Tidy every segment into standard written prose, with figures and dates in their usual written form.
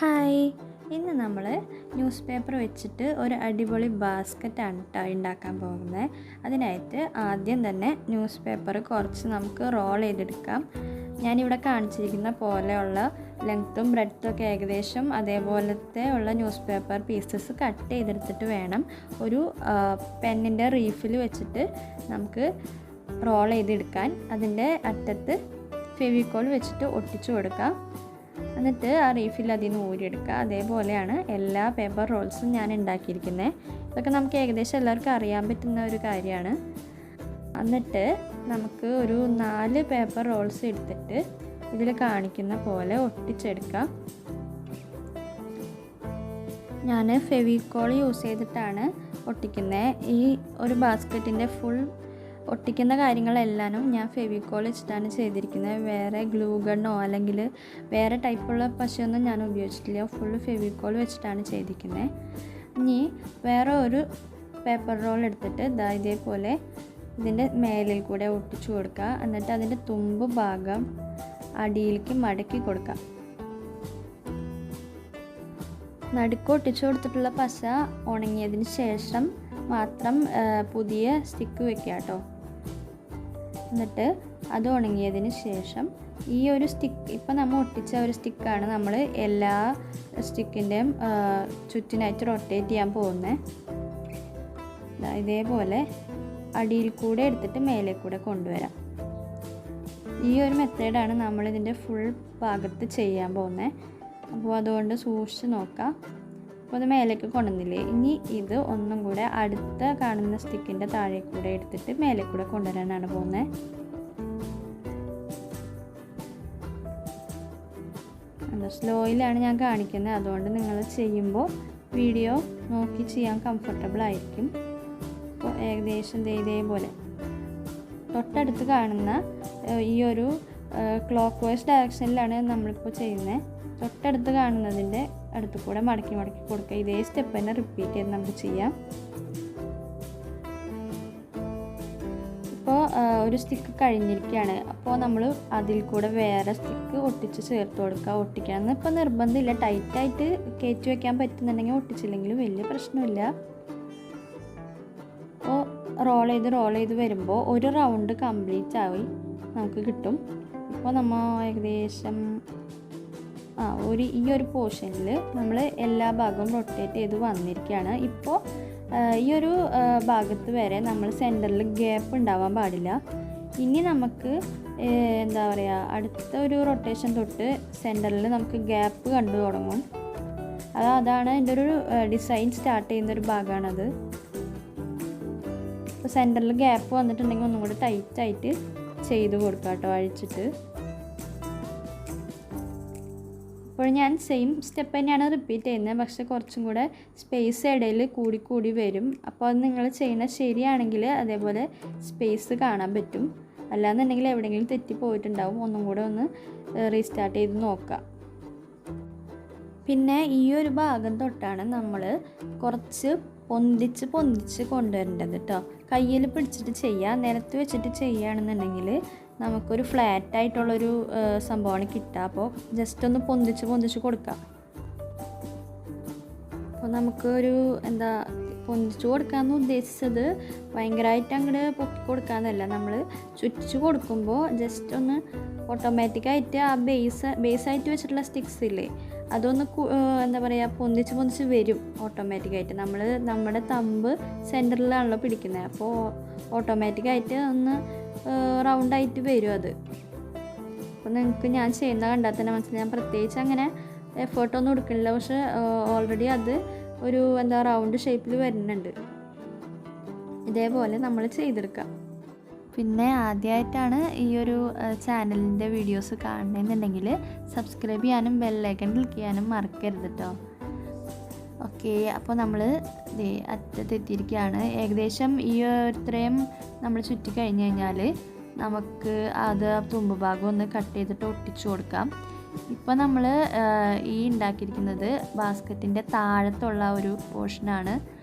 Hi, ഇന്ന് നമ്മൾ news paper വെച്ചിട്ട് ഒരു അടിപൊളി ബാസ്ക്കറ്റാണ് ഉണ്ടാക്കാൻ പോകുന്നത്. അതിനായിട്ട് ആദ്യം തന്നെ ന്യൂസ് പേപ്പർ കുറച്ച് നമുക്ക് റോൾ ചെയ്തെടുക്കാം. ഞാനിവിടെ കാണിച്ചിരിക്കുന്ന പോലെയുള്ള ലെങ്ത്തും ബ്രെഡ്ത്തും ഒക്കെ ഏകദേശം അതേപോലത്തെ ഉള്ള ന്യൂസ് പേപ്പർ പീസസ് കട്ട് ചെയ്തെടുത്തിട്ട് വേണം ഒരു പെന്നിൻ്റെ റീഫിൽ വെച്ചിട്ട് നമുക്ക് റോൾ ചെയ്തെടുക്കാൻ. അതിൻ്റെ അറ്റത്ത് ഫെവിക്കോൾ വെച്ചിട്ട് ഒട്ടിച്ചു കൊടുക്കാം. എന്നിട്ട് ആ റീഫിൽ അതിൽ നിന്ന് ഊരിയെടുക്കുക. അതേപോലെയാണ് എല്ലാ പേപ്പർ റോൾസും ഞാൻ ഉണ്ടാക്കിയിരിക്കുന്നത്. ഇതൊക്കെ നമുക്ക് ഏകദേശം എല്ലാവർക്കും അറിയാൻ പറ്റുന്ന ഒരു കാര്യമാണ്. എന്നിട്ട് നമുക്ക് ഒരു 4 പേപ്പർ റോൾസ് എടുത്തിട്ട് ഇതിൽ കാണിക്കുന്ന പോലെ ഒട്ടിച്ചെടുക്കാം. ഞാൻ ഫെവിക്കോൾ യൂസ് ചെയ്തിട്ടാണ് ഒട്ടിക്കുന്നത്. ഈ ഒരു ബാസ്ക്കറ്റിൻ്റെ ഫുൾ ഒട്ടിക്കുന്ന കാര്യങ്ങളെല്ലാനും ഞാൻ ഫെവിക്കോൾ വെച്ചിട്ടാണ് ചെയ്തിരിക്കുന്നത്. വേറെ ഗ്ലൂ ഗണ്ണോ അല്ലെങ്കിൽ വേറെ ടൈപ്പുള്ള പശയൊന്നും ഞാൻ ഉപയോഗിച്ചിട്ടില്ല. ഫുള്ള് ഫെവിക്കോൾ വെച്ചിട്ടാണ് ചെയ്തിരിക്കുന്നത്. ഇനി വേറെ ഒരു പേപ്പർ റോൾ എടുത്തിട്ട് ഇതേപോലെ ഇതിൻ്റെ മേലിൽ കൂടെ ഒട്ടിച്ചു കൊടുക്കുക. എന്നിട്ട് അതിൻ്റെ തുമ്പ് ഭാഗം അടിയിലേക്ക് മടക്കി കൊടുക്കാം. നടുക്ക് ഒട്ടിച്ചു കൊടുത്തിട്ടുള്ള പശ ഉണങ്ങിയതിന് ശേഷം മാത്രം പുതിയ സ്റ്റിക്ക് വെക്കുക കേട്ടോ. എന്നിട്ട് അത് ഉണങ്ങിയതിന് ശേഷം ഈ ഒരു സ്റ്റിക്ക്, ഇപ്പം നമ്മൾ ഒട്ടിച്ച ഒരു സ്റ്റിക്കാണ് നമ്മൾ എല്ലാ സ്റ്റിക്കിൻ്റെയും ചുറ്റിനായിട്ട് റൊട്ടേറ്റ് ചെയ്യാൻ പോകുന്നത്. ഇതേപോലെ അടിയിൽ കൂടെ എടുത്തിട്ട് മേലെ കൂടെ കൊണ്ടുവരാം. ഈ ഒരു മെത്തേഡാണ് നമ്മളിതിൻ്റെ ഫുൾ ഭാഗത്ത് ചെയ്യാൻ പോകുന്നത്. അപ്പോൾ അതുകൊണ്ട് സൂക്ഷിച്ച് നോക്കാം. അപ്പോൾ അത് മേലേക്ക് കൊണ്ടുവന്നില്ലേ, ഇനി ഇത് ഒന്നും കൂടെ അടുത്ത കാണുന്ന സ്റ്റിക്കിൻ്റെ താഴെ കൂടെ എടുത്തിട്ട് മേലെ കൂടെ കൊണ്ടുവരാനാണ് പോകുന്നത്. സ്ലോയിലാണ് ഞാൻ കാണിക്കുന്നത്. അതുകൊണ്ട് നിങ്ങൾ ചെയ്യുമ്പോൾ വീഡിയോ നോക്കി ചെയ്യാൻ കംഫർട്ടബിൾ ആയിരിക്കും. അപ്പോൾ ഏകദേശം ഇതേപോലെ തൊട്ടടുത്ത് കാണുന്ന ഈ ഒരു ക്ലോക്ക് വൈസ് ഡയറക്ഷനിലാണ് നമ്മളിപ്പോൾ ചെയ്യുന്നത്. തൊട്ടടുത്ത് കാണുന്നതിൻ്റെ അടുത്ത് കൂടെ മടക്കി മടക്കി കൊടുക്കുക. ഇതേ സ്റ്റെപ്പ് തന്നെ റിപ്പീറ്റ് ചെയ്ത് നമുക്ക് ചെയ്യാം. ഇപ്പോൾ ഒരു സ്റ്റിക്ക് കഴിഞ്ഞിരിക്കുകയാണ്. അപ്പോൾ നമ്മൾ അതിൽ കൂടെ വേറെ സ്റ്റിക്ക് ഒട്ടിച്ച് ചേർത്ത് കൊടുക്കുക. ഒട്ടിക്കാമെന്ന് ഇപ്പോൾ നിർബന്ധമില്ല. ടൈറ്റായിട്ട് കയറ്റി വയ്ക്കാൻ പറ്റുന്നുണ്ടെങ്കിൽ ഒട്ടിച്ചില്ലെങ്കിലും വലിയ പ്രശ്നമില്ല. അപ്പോൾ റോൾ ചെയ്ത് വരുമ്പോൾ ഒരു റൗണ്ട് കംപ്ലീറ്റ് ആയി നമുക്ക് കിട്ടും. ഇപ്പോൾ നമ്മൾ ഏകദേശം ഈ ഒരു പോർഷനിൽ നമ്മൾ എല്ലാ ഭാഗവും റൊട്ടേറ്റ് ചെയ്ത് വന്നിരിക്കുകയാണ്. ഇപ്പോൾ ഈ ഒരു ഭാഗത്ത് വരെ നമ്മൾ സെൻറ്ററിൽ ഗ്യാപ്പ് ഉണ്ടാവാൻ പാടില്ല. ഇനി നമുക്ക് എന്താ പറയുക, അടുത്ത ഒരു റൊട്ടേഷൻ തൊട്ട് സെൻറ്ററിൽ നമുക്ക് ഗ്യാപ്പ് കണ്ടു തുടങ്ങും. അതാണ് എൻ്റെ ഒരു ഡിസൈൻ സ്റ്റാർട്ട് ചെയ്യുന്നൊരു ഭാഗമാണത്. ഇപ്പോൾ സെൻറ്ററിൽ ഗ്യാപ്പ് വന്നിട്ടുണ്ടെങ്കിൽ ഒന്നും കൂടെ ടൈറ്റായിട്ട് ചെയ്ത് കൊടുക്കാം കേട്ടോ, അഴിച്ചിട്ട്. അപ്പോൾ ഞാൻ സെയിം സ്റ്റെപ്പ് തന്നെയാണ് റിപ്പീറ്റ് ചെയ്യുന്നത്. പക്ഷേ കുറച്ചും കൂടെ സ്പേസ് ഇടയിൽ കൂടി വരും. അപ്പോൾ അത് നിങ്ങൾ ചെയ്യുന്നത് ശരിയാണെങ്കിൽ അതേപോലെ സ്പേസ് കാണാൻ പറ്റും. അല്ലാന്നുണ്ടെങ്കിൽ എവിടെയെങ്കിലും തെറ്റി പോയിട്ടുണ്ടാവും. ഒന്നും കൂടെ ഒന്ന് റീസ്റ്റാർട്ട് ചെയ്ത് നോക്കാം. പിന്നെ ഈ ഒരു ഭാഗം തൊട്ടാണ് നമ്മൾ കുറച്ച് പൊന്തിച്ച് കൊണ്ടുവരേണ്ടത് കേട്ടോ. കയ്യിൽ പിടിച്ചിട്ട് ചെയ്യുക. നിലത്ത് വെച്ചിട്ട് ചെയ്യുകയാണെന്നുണ്ടെങ്കിൽ നമുക്കൊരു ഫ്ലാറ്റായിട്ടുള്ളൊരു സംഭവമാണ് കിട്ടുക. അപ്പോൾ ജസ്റ്റ് ഒന്ന് പൊന്തിച്ച് കൊടുക്കാം. അപ്പോൾ നമുക്കൊരു പൊന്തിച്ച് കൊടുക്കാമെന്ന് ഉദ്ദേശിച്ചത് ഭയങ്കരമായിട്ട് അങ്ങോട്ട് പൊക്കി കൊടുക്കാമെന്നല്ല. നമ്മൾ ചുറ്റിച്ച് കൊടുക്കുമ്പോൾ ജസ്റ്റ് ഒന്ന് ഓട്ടോമാറ്റിക്കായിട്ട് ആ ബേസായിട്ട് വെച്ചിട്ടുള്ള സ്റ്റിക്സ് ഇല്ലേ, അതൊന്ന് പൊന്തിച്ച് വരും ഓട്ടോമാറ്റിക്കായിട്ട്. നമ്മുടെ തമ്പ് സെൻറ്ററിലാണല്ലോ പിടിക്കുന്നത്. അപ്പോൾ ഓട്ടോമാറ്റിക്കായിട്ട് ഒന്ന് റൗണ്ടായിട്ട് വരും അത്. അപ്പോൾ നിങ്ങൾക്ക് ഞാൻ ചെയ്യുന്ന കണ്ടാൽ തന്നെ മനസ്സിലായി. ഞാൻ പ്രത്യേകിച്ച് അങ്ങനെ എഫേർട്ടൊന്നും കൊടുക്കുന്നില്ല. പക്ഷേ ഓൾറെഡി അത് ഒരു റൗണ്ട് ഷേപ്പിൽ വരുന്നുണ്ട്. ഇതേപോലെ നമ്മൾ ചെയ്തെടുക്കാം. പിന്നെ ആദ്യമായിട്ടാണ് ഈ ഒരു ചാനലിൻ്റെ വീഡിയോസ് കാണണമെന്നുണ്ടെങ്കിൽ സബ്സ്ക്രൈബ് ചെയ്യാനും ബെല്ലൈക്കൺ ക്ലിക്ക് ചെയ്യാനും മറക്കരുത് കേട്ടോ. ഓക്കെ, അപ്പോൾ നമ്മൾ അറ്റത്തെത്തിയിരിക്കുകയാണ്. ഏകദേശം ഈ ഇത്രയും നമ്മൾ ചുറ്റി കഴിഞ്ഞ് കഴിഞ്ഞാൽ നമുക്ക് അത് തുമ്പ് ഭാഗം ഒന്ന് കട്ട് ചെയ്തിട്ട് ഒട്ടിച്ചു കൊടുക്കാം. ഇപ്പോൾ നമ്മൾ ഈ ഉണ്ടാക്കിയിരിക്കുന്നത് ബാസ്ക്കറ്റിൻ്റെ താഴത്തുള്ള ഒരു പോർഷനാണ്.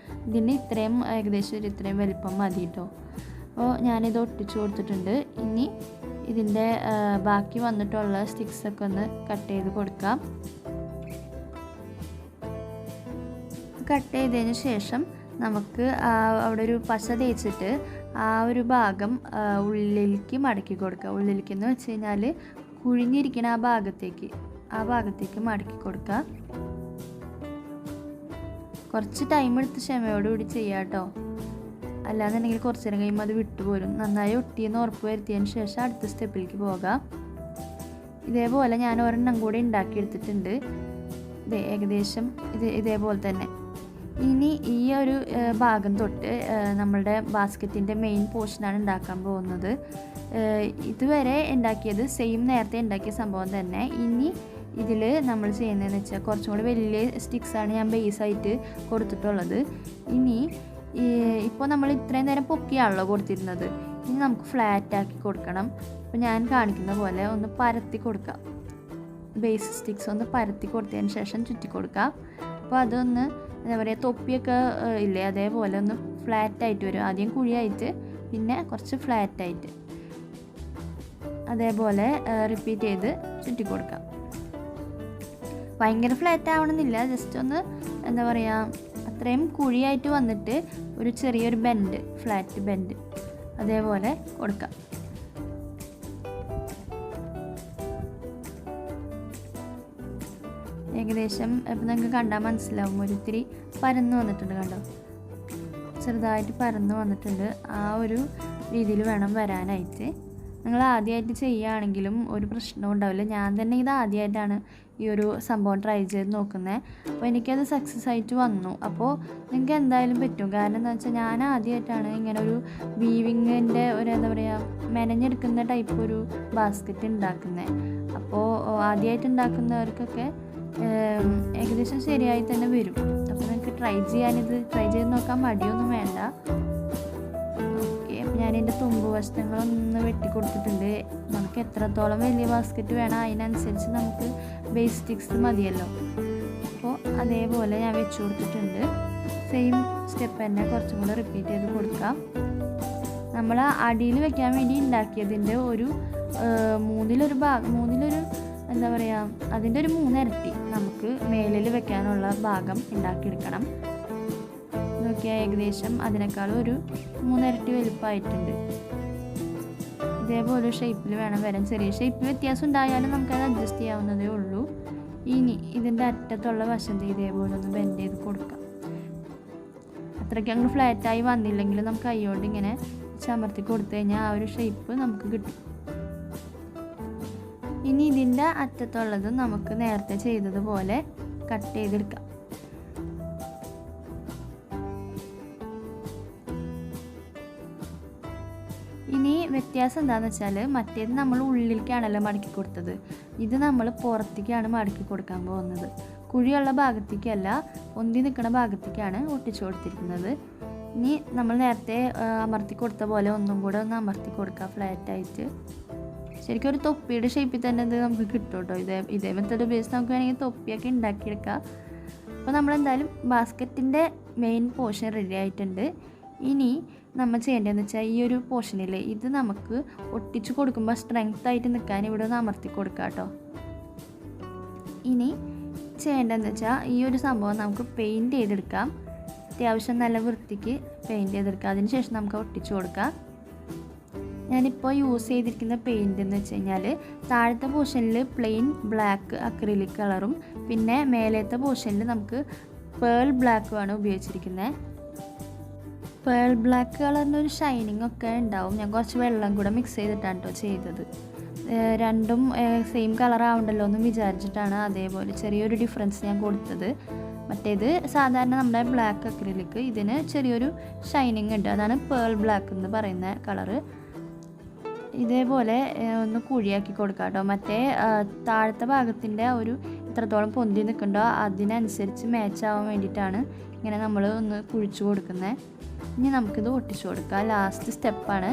ഇതിന് ഏകദേശം ഇത്രയും വലിപ്പം മതി കേട്ടോ. അപ്പോൾ ഞാനിത് ഒട്ടിച്ചു കൊടുത്തിട്ടുണ്ട്. ഇനി ഇതിൻ്റെ ബാക്കി വന്നിട്ടുള്ള സ്റ്റിക്സൊക്കെ ഒന്ന് കട്ട് ചെയ്ത് കൊടുക്കാം. കട്ട് ചെയ്തതിന് ശേഷം നമുക്ക് അവിടെ ഒരു പശ തേച്ചിട്ട് ആ ഒരു ഭാഗം ഉള്ളിലേക്ക് മടക്കി കൊടുക്കുക. ഉള്ളിലേക്ക് എന്ന് വെച്ച് കഴിഞ്ഞാൽ കുഴിഞ്ഞിരിക്കുന്ന ആ ഭാഗത്തേക്ക് മടക്കി കൊടുക്കുക. കുറച്ച് ടൈം എടുത്ത് ക്ഷമയോടുകൂടി ചെയ്യാം കേട്ടോ, അല്ലാന്നുണ്ടെങ്കിൽ കുറച്ച് നേരം കഴിയുമ്പോൾ അത് വിട്ടുപോരും. നന്നായി ഒട്ടിയെന്ന് ഉറപ്പ് വരുത്തിയതിന് ശേഷം അടുത്ത സ്റ്റെപ്പിലേക്ക് പോകാം. ഇതേപോലെ ഞാൻ ഒരെണ്ണം കൂടി ഉണ്ടാക്കിയെടുത്തിട്ടുണ്ട്. ഏകദേശം ഇതേപോലെ തന്നെ. ഇനി ഈ ഒരു ഭാഗം തൊട്ട് നമ്മളുടെ ബാസ്ക്കറ്റിൻ്റെ മെയിൻ പോർഷനാണ് ഉണ്ടാക്കാൻ പോകുന്നത്. ഇതുവരെ ഉണ്ടാക്കിയത് നേരത്തെ ഉണ്ടാക്കിയ സംഭവം തന്നെ. ഇനി ഇതിൽ നമ്മൾ ചെയ്യുന്നതെന്ന് വെച്ചാൽ കുറച്ചും കൂടി വലിയ സ്റ്റിക്സാണ് ഞാൻ ബേസായിട്ട് കൊടുത്തിട്ടുള്ളത്. ഇനി ഇപ്പോൾ നമ്മൾ ഇത്രയും നേരം പൊക്കിയാണല്ലോ കൊടുത്തിരുന്നത്, ഇനി നമുക്ക് ഫ്ലാറ്റാക്കി കൊടുക്കണം. അപ്പോൾ ഞാൻ കാണിക്കുന്ന പോലെ ഒന്ന് പരത്തി കൊടുക്കാം. ബേസ് സ്റ്റിക്സ് ഒന്ന് പരത്തി കൊടുത്തതിന് ശേഷം ചുറ്റി കൊടുക്കാം. അപ്പോൾ അതൊന്ന് എന്താ പറയുക, തൊപ്പിയൊക്കെ ഇല്ലേ അതേപോലെ ഒന്ന് ഫ്ലാറ്റായിട്ട് വരും. ആദ്യം കുഴിയായിട്ട് പിന്നെ കുറച്ച് ഫ്ലാറ്റായിട്ട് അതേപോലെ റിപ്പീറ്റ് ചെയ്ത് ചുറ്റി കൊടുക്കാം. ഭയങ്കര ഫ്ലാറ്റ് ആവണമെന്നില്ല, ജസ്റ്റ് ഒന്ന് എന്താ പറയുക അത്രയും കുഴിയായിട്ട് വന്നിട്ട് ഒരു ചെറിയൊരു ബെൻഡ്, ഫ്ലാറ്റ് ബെൻഡ് അതേപോലെ കൊടുക്കാം. ഏകദേശം ഇപ്പം നിങ്ങൾക്ക് കണ്ടാൽ മനസ്സിലാവും, ഒരിത്തിരി പരന്ന് വന്നിട്ടുണ്ട്. കണ്ടോ, ചെറുതായിട്ട് പരന്ന് വന്നിട്ടുണ്ട്. ആ ഒരു രീതിയിൽ വേണം വരാനായിട്ട്. നിങ്ങൾ ആദ്യമായിട്ട് ചെയ്യുകയാണെങ്കിലും ഒരു പ്രശ്നവും ഉണ്ടാവില്ല. ഞാൻ തന്നെ ഇത് ആദ്യമായിട്ടാണ് ഈ ഒരു സംഭവം ട്രൈ ചെയ്ത് നോക്കുന്നത്. അപ്പോൾ എനിക്കത് സക്സസ് ആയിട്ട് വന്നു. അപ്പോൾ നിങ്ങൾക്ക് എന്തായാലും പറ്റും. കാരണം എന്താ വെച്ചാൽ ഞാൻ ആദ്യമായിട്ടാണ് ഇങ്ങനെ ഒരു വീവിങ്ങിൻ്റെ ഒരു എന്താ പറയുക മെനഞ്ഞെടുക്കുന്ന ടൈപ്പ് ഒരു ബാസ്ക്കറ്റ് ഉണ്ടാക്കുന്നത്. അപ്പോൾ ആദ്യമായിട്ട് ഉണ്ടാക്കുന്നവർക്കൊക്കെ ഏകദേശം ശരിയായി തന്നെ വരും. അപ്പോൾ നിങ്ങൾക്ക് ട്രൈ ചെയ്ത് നോക്കാൻ മടിയൊന്നും വേണ്ട. ഓക്കെ, അപ്പോൾ ഞാനെൻ്റെ തുമ്പ് വശങ്ങളൊന്ന് വെട്ടിക്കൊടുത്തിട്ടുണ്ട്. നമുക്ക് എത്രത്തോളം വലിയ ബാസ്ക്കറ്റ് വേണം അതിനനുസരിച്ച് നമുക്ക് ബേസ് സ്റ്റിക്സ് മതിയല്ലോ. അപ്പോൾ അതേപോലെ ഞാൻ വെച്ച് കൊടുത്തിട്ടുണ്ട്. സെയിം സ്റ്റെപ്പ് തന്നെ കുറച്ചും കൂടെ റിപ്പീറ്റ് ചെയ്ത് കൊടുക്കാം. നമ്മൾ അടിയിൽ വെക്കാൻ വേണ്ടി ഉണ്ടാക്കിയതിൻ്റെ ഒരു മൂന്നിലൊരു എന്താ പറയുക അതിൻ്റെ ഒരു 3 ഇരട്ടി നമുക്ക് മേലിൽ വെക്കാനുള്ള ഭാഗം ഉണ്ടാക്കിയെടുക്കണം. നോക്കിയാൽ ഏകദേശം അതിനേക്കാളും ഒരു 3 ഇരട്ടി വലുപ്പമായിട്ടുണ്ട്. ഇതേപോലെ ഷേപ്പിൽ വേണം വരാൻ. ചെറിയ ഷേപ്പിൽ വ്യത്യാസം ഉണ്ടായാലും നമുക്കത് അഡ്ജസ്റ്റ് ചെയ്യാവുന്നതേ ഉള്ളൂ. ഇനി ഇതിൻ്റെ അറ്റത്തുള്ള വശം ഇതേപോലെ ഒന്ന് ബെൻഡ് ചെയ്ത് കൊടുക്കാം. അത്രയ്ക്ക് അങ്ങ് ഫ്ലാറ്റായി വന്നില്ലെങ്കിൽ നമുക്ക് കൈകൊണ്ട് ഇങ്ങനെ ചമർത്തി കൊടുത്തു കഴിഞ്ഞാൽ ആ ഒരു ഷേപ്പ് നമുക്ക് കിട്ടും. ഇനി ഇതിൻ്റെ അറ്റത്തുള്ളത് നമുക്ക് നേരത്തെ ചെയ്തതുപോലെ കട്ട് ചെയ്തെടുക്കാം. ഇനി വ്യത്യാസം എന്താണെന്ന് വെച്ചാൽ മറ്റേത് നമ്മൾ ഉള്ളിലേക്കാണല്ലോ മടക്കി കൊടുത്തത്, ഇത് നമ്മൾ പുറത്തേക്കാണ് മടക്കി കൊടുക്കാൻ പോകുന്നത്. കുഴിയുള്ള ഭാഗത്തേക്കല്ല, പൊന്തി നിൽക്കുന്ന ഭാഗത്തേക്കാണ് ഒട്ടിച്ചു കൊടുത്തിരിക്കുന്നത്. ഇനി നമ്മൾ നേരത്തെ അമർത്തി കൊടുത്ത പോലെ ഒന്നും കൂടെ ഒന്ന് അമർത്തി കൊടുക്കുക ഫ്ലാറ്റായിട്ട്. ശരിക്കും ഒരു തൊപ്പിയുടെ ഷേപ്പിൽ തന്നെ ഇത് നമുക്ക് കിട്ടും കേട്ടോ. ഇതേ മെത്തേഡ് ഉപയോഗിച്ച് നമുക്ക് വേണമെങ്കിൽ തൊപ്പിയൊക്കെ ഉണ്ടാക്കിയെടുക്കാം. അപ്പോൾ നമ്മളെന്തായാലും ബാസ്ക്കറ്റിൻ്റെ മെയിൻ പോർഷൻ റെഡി ആയിട്ടുണ്ട്. ഇനി നമ്മൾ ചെയ്യേണ്ടതെന്ന് വെച്ചാൽ ഈ ഒരു പോർഷനിൽ ഇത് നമുക്ക് ഒട്ടിച്ച് കൊടുക്കുമ്പോൾ സ്ട്രെങ്ത് ആയിട്ട് നിൽക്കാൻ ഇവിടെ ഒന്ന് അമർത്തി കൊടുക്കാം കേട്ടോ. ഇനി ചെയ്യേണ്ടതെന്ന് വെച്ചാൽ ഈ ഒരു സംഭവം നമുക്ക് പെയിൻറ്റ് ചെയ്തെടുക്കാം. അത്യാവശ്യം നല്ല വൃത്തിക്ക് പെയിൻറ്റ് ചെയ്തെടുക്കാം. അതിന് ശേഷം നമുക്ക് ഒട്ടിച്ച് കൊടുക്കാം. ഞാനിപ്പോൾ യൂസ് ചെയ്തിരിക്കുന്ന പെയിൻറ്റ് എന്ന് വെച്ച് കഴിഞ്ഞാൽ താഴത്തെ പോർഷനിൽ പ്ലെയിൻ ബ്ലാക്ക് അക്രിലിക് കളറും പിന്നെ മേലത്തെ പോർഷനിൽ നമുക്ക് പേൾ ബ്ലാക്കുമാണ് ഉപയോഗിച്ചിരിക്കുന്നത്. പേൾ ബ്ലാക്ക് കളറിൻ്റെ ഒരു ഷൈനിങ് ഒക്കെ ഉണ്ടാവും. ഞാൻ കുറച്ച് വെള്ളം കൂടെ മിക്സ് ചെയ്തിട്ടാണ് കേട്ടോ ചെയ്തത്. രണ്ടും സെയിം കളർ ആവണ്ടല്ലോ എന്ന് വിചാരിച്ചിട്ടാണ് അതേപോലെ ചെറിയൊരു ഡിഫറൻസ് ഞാൻ കൊടുത്തത്. മറ്റേത് സാധാരണ നമ്മുടെ ബ്ലാക്ക് അക്രിലിക്, ഇതിന് ചെറിയൊരു ഷൈനിങ് ഉണ്ട്, അതാണ് പേൾ ബ്ലാക്ക് എന്ന് പറയുന്ന കളറ്. ഇതേപോലെ ഒന്ന് കുഴിയാക്കി കൊടുക്കാം കേട്ടോ. മറ്റേ താഴത്തെ ഭാഗത്തിൻ്റെ ഒരു എത്രത്തോളം പൊന്തി നിൽക്കണ്ടോ അതിനനുസരിച്ച് മാച്ച് ആവാൻ വേണ്ടിയിട്ടാണ് ഇങ്ങനെ നമ്മൾ ഒന്ന് കുഴിച്ചു കൊടുക്കുന്നത്. ഇനി നമുക്കിത് ഒട്ടിച്ചു കൊടുക്കാം. ലാസ്റ്റ് സ്റ്റെപ്പാണ്.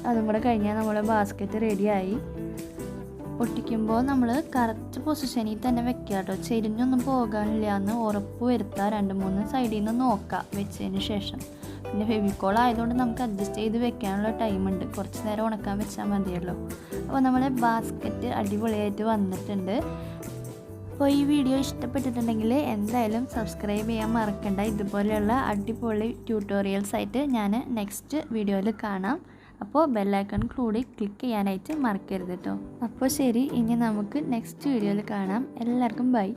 അതും കൂടെ കഴിഞ്ഞാൽ നമ്മൾ ബാസ്ക്കറ്റ് റെഡിയായി. ഒട്ടിക്കുമ്പോൾ നമ്മൾ കറക്റ്റ് പൊസിഷനിൽ തന്നെ വെക്കുക കേട്ടോ. ചെരിഞ്ഞൊന്നും പോകാനില്ല എന്ന് ഉറപ്പ് വരുത്തുക. 2-3 സൈഡിൽ നിന്ന് നോക്കാം വെച്ചതിന് ശേഷം. പിന്നെ ഫെവിക്കോൾ ആയതുകൊണ്ട് നമുക്ക് അഡ്ജസ്റ്റ് ചെയ്ത് വെക്കാനുള്ള ടൈമുണ്ട്, കുറച്ച് നേരം ഉണക്കാൻ വെച്ചാൽ മതിയല്ലോ. അപ്പോൾ നമ്മൾ ബാസ്ക്കറ്റ് അടിപൊളിയായിട്ട് വന്നിട്ടുണ്ട്. അപ്പോൾ ഈ വീഡിയോ ഇഷ്ടപ്പെട്ടിട്ടുണ്ടെങ്കിൽ എന്തായാലും സബ്സ്ക്രൈബ് ചെയ്യാൻ മറക്കണ്ട. ഇതുപോലെയുള്ള അടിപൊളി ട്യൂട്ടോറിയൽസ് ആയിട്ട് ഞാൻ നെക്സ്റ്റ് വീഡിയോയിൽ കാണാം. അപ്പോൾ ബെല്ലൈക്കൺ കൂടി ക്ലിക്ക് ചെയ്യാനായിട്ട് മറക്കരുത് കേട്ടോ. അപ്പോൾ ശരി, ഇനി നമുക്ക് നെക്സ്റ്റ് വീഡിയോയിൽ കാണാം. എല്ലാവർക്കും ബൈ.